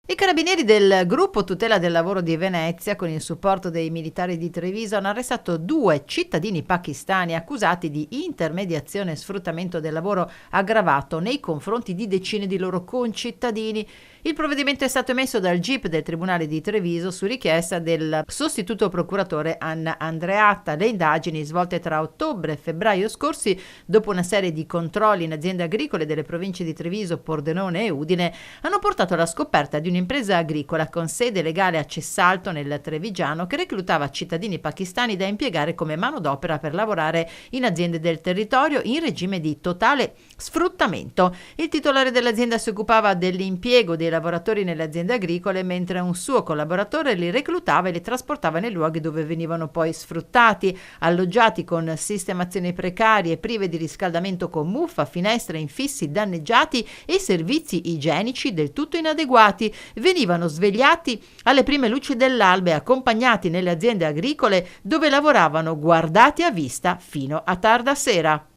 I carabinieri del gruppo tutela del lavoro di Venezia, con il supporto dei militari di Treviso, hanno arrestato 2 cittadini pakistani accusati di intermediazione e sfruttamento del lavoro aggravato nei confronti di decine di loro concittadini. Il provvedimento è stato emesso dal GIP del Tribunale di Treviso su richiesta del sostituto procuratore Anna Andreatta. Le indagini, svolte tra ottobre e febbraio scorsi, dopo una serie di controlli in aziende agricole delle province di Treviso, Pordenone e Udine, hanno portato alla scoperta di un'impresa agricola con sede legale a Cessalto nel Trevigiano che reclutava cittadini pakistani da impiegare come manodopera per lavorare in aziende del territorio in regime di totale sfruttamento. Il titolare dell'azienda si occupava dell'impiego dei lavoratori nelle aziende agricole, mentre un suo collaboratore li reclutava e li trasportava nei luoghi dove venivano poi sfruttati, alloggiati con sistemazioni precarie, prive di riscaldamento con muffa, finestre, infissi danneggiati e servizi igienici del tutto inadeguati. Venivano svegliati alle prime luci dell'alba e accompagnati nelle aziende agricole dove lavoravano guardati a vista fino a tarda sera.